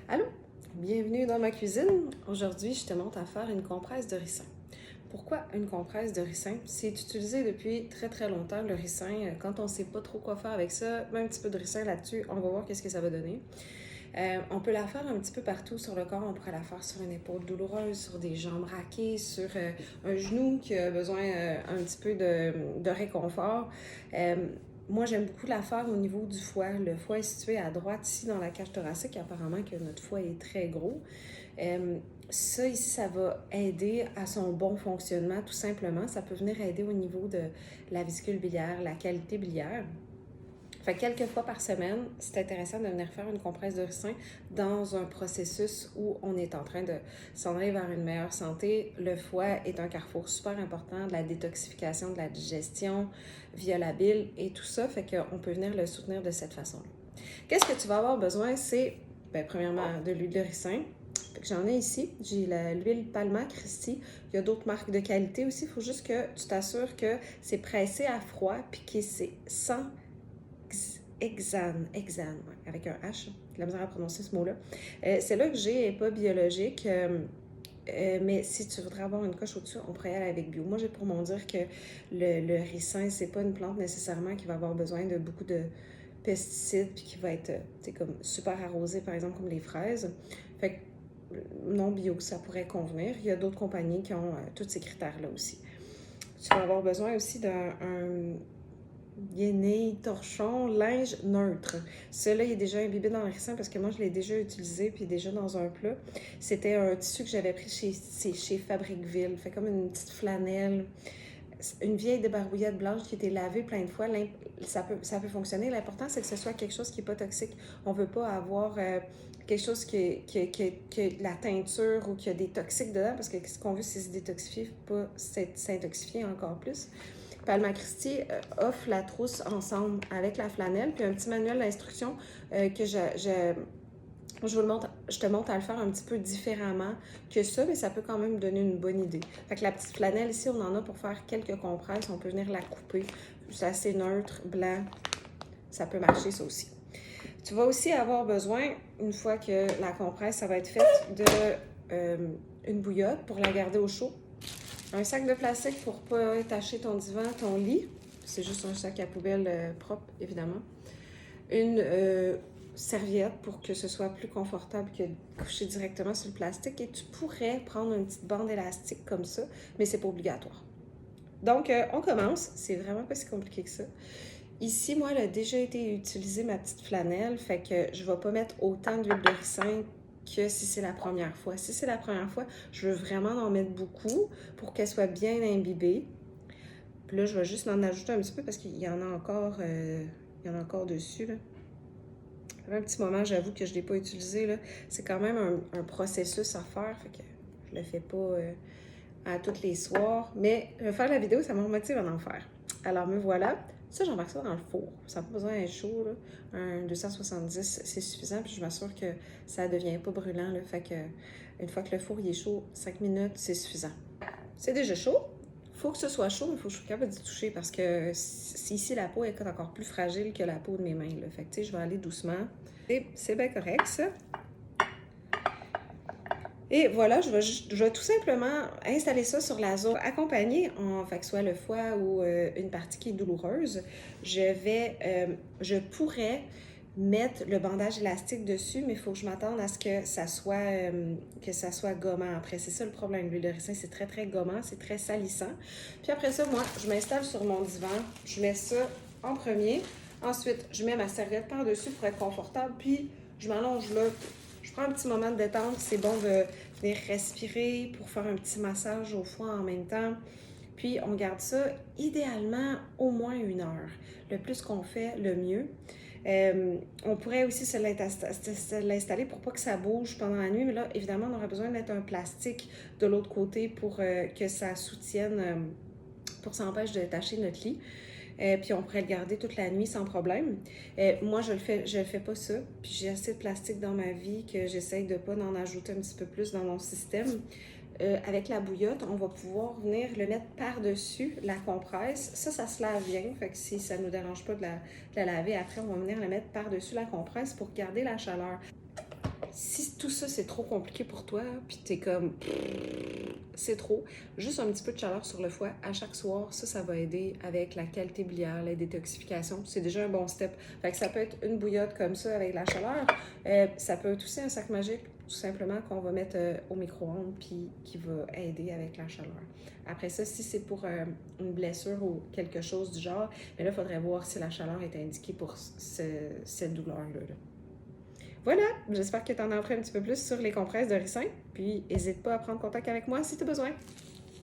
Allô, bienvenue dans ma cuisine. Aujourd'hui, je te montre à faire une compresse de ricin. Pourquoi une compresse de ricin? C'est utilisé depuis très très longtemps, le ricin. Quand on ne sait pas trop quoi faire avec ça, mets un petit peu de ricin là-dessus, on va voir qu'est-ce que ça va donner. On peut la faire un petit peu partout sur le corps. On pourrait la faire sur une épaule douloureuse, sur des jambes raquées, sur un genou qui a besoin un petit peu de réconfort. Moi, j'aime beaucoup la faire au niveau du foie. Le foie est situé à droite ici dans la cage thoracique. Apparemment que notre foie est très gros. Ça ici, ça va aider à son bon fonctionnement tout simplement. Ça peut venir aider au niveau de la vésicule biliaire, la qualité biliaire. Fait que quelques fois par semaine, c'est intéressant de venir faire une compresse de ricin dans un processus où on est en train de s'en aller vers une meilleure santé. Le foie est un carrefour super important de la détoxification, de la digestion via la bile et tout ça, fait qu'on peut venir le soutenir de cette façon-là. Qu'est-ce que tu vas avoir besoin? C'est, premièrement, de l'huile de ricin. J'en ai ici. J'ai l'huile Palma Christi. Il y a d'autres marques de qualité aussi. Il faut juste que tu t'assures que c'est pressé à froid puis que c'est sans hexane, avec un H, j'ai la misère à prononcer ce mot-là. Celle-là que j'ai n'est pas biologique, mais si tu voudrais avoir une coche au-dessus, on pourrait y aller avec bio. Moi, j'ai pour mon dire que le ricin, c'est pas une plante nécessairement qui va avoir besoin de beaucoup de pesticides puis qui va être comme super arrosée, par exemple, comme les fraises. Fait que non bio, ça pourrait convenir. Il y a d'autres compagnies qui ont tous ces critères-là aussi. Tu vas avoir besoin aussi d'un guenille, torchon, linge neutre. Celui-là, il est déjà imbibé dans le ricin parce que moi, je l'ai déjà utilisé puis déjà dans un plat. C'était un tissu que j'avais pris chez Fabriqueville. Fait comme une petite flanelle. Une vieille débarbouillette blanche qui a été lavée plein de fois. Ça peut fonctionner. L'important, c'est que ce soit quelque chose qui n'est pas toxique. On ne veut pas avoir quelque chose qui a de la teinture ou qui a des toxiques dedans parce que ce qu'on veut, c'est se détoxifier, pas s'intoxifier encore plus. Palma Christi offre la trousse ensemble avec la flanelle, puis un petit manuel d'instruction que je te montre à le faire un petit peu différemment que ça, mais ça peut quand même donner une bonne idée. Fait que la petite flanelle ici, on en a pour faire quelques compresses. On peut venir la couper. C'est assez neutre, blanc. Ça peut marcher, ça aussi. Tu vas aussi avoir besoin, une fois que la compresse, ça va être faite, une bouillotte pour la garder au chaud. Un sac de plastique pour ne pas tacher ton divan, ton lit. C'est juste un sac à poubelle propre, évidemment. Une serviette pour que ce soit plus confortable que de coucher directement sur le plastique. Et tu pourrais prendre une petite bande élastique comme ça, mais c'est pas obligatoire. Donc, on commence. C'est vraiment pas si compliqué que ça. Ici, moi, elle a déjà été utilisée, ma petite flanelle, fait que je vais pas mettre autant d'huile de ricin que si c'est la première fois. Si c'est la première fois, je veux vraiment en mettre beaucoup pour qu'elle soit bien imbibée. Puis là, je vais juste en ajouter un petit peu parce qu'il y en a encore dessus, là. Ça fait un petit moment, j'avoue que je ne l'ai pas utilisé, là. C'est quand même un processus à faire, fait que je le fais pas à tous les soirs. Mais faire la vidéo, ça me motive à en faire. Alors, me voilà. Ça, j'embarque ça dans le four. Ça n'a pas besoin d'être chaud, là. Un 270, c'est suffisant. Puis je m'assure que ça ne devient pas brûlant, là. Fait que une fois que le four il est chaud, 5 minutes, c'est suffisant. C'est déjà chaud. Il faut que ce soit chaud, mais il faut que je sois capable d'y toucher parce que ici, la peau est encore plus fragile que la peau de mes mains, là. Fait que, tu sais, je vais aller doucement. C'est bien correct, ça. Et voilà, je vais tout simplement installer ça sur la zone accompagnée, fait que soit le foie ou une partie qui est douloureuse. Je pourrais mettre le bandage élastique dessus, mais il faut que je m'attende à ce que ça soit gommant. Après, c'est ça le problème. L'huile de ricin, c'est très, très gommant, c'est très salissant. Puis après ça, moi, je m'installe sur mon divan, je mets ça en premier. Ensuite, je mets ma serviette par-dessus pour être confortable, puis je m'allonge là. Je prends un petit moment de détente. C'est bon de venir respirer pour faire un petit massage au foie en même temps. Puis, on garde ça idéalement au moins 1 heure. Le plus qu'on fait, le mieux. On pourrait aussi se l'installer pour pas que ça bouge pendant la nuit. Mais là, évidemment, on aurait besoin de mettre un plastique de l'autre côté pour que ça soutienne, pour que ça empêche de tacher notre lit. Puis on pourrait le garder toute la nuit sans problème. Moi, je le fais pas ça. Puis j'ai assez de plastique dans ma vie que j'essaye de pas en ajouter un petit peu plus dans mon système. Avec la bouillotte, on va pouvoir venir le mettre par-dessus la compresse. Ça se lave bien. Fait que si ça ne nous dérange pas de la laver, après, on va venir le mettre par-dessus la compresse pour garder la chaleur. Si tout ça, c'est trop compliqué pour toi, puis t'es comme, c'est trop, juste un petit peu de chaleur sur le foie à chaque soir, ça va aider avec la qualité biliaire, la détoxification. C'est déjà un bon step. Fait que ça peut être une bouillotte comme ça avec de la chaleur. Ça peut être aussi un sac magique, tout simplement, qu'on va mettre au micro-ondes, puis qui va aider avec la chaleur. Après ça, si c'est pour une blessure ou quelque chose du genre, mais là, il faudrait voir si la chaleur est indiquée pour cette douleur-là. Voilà, j'espère que tu en as appris un petit peu plus sur les compresses de ricin. Puis, n'hésite pas à prendre contact avec moi si tu as besoin.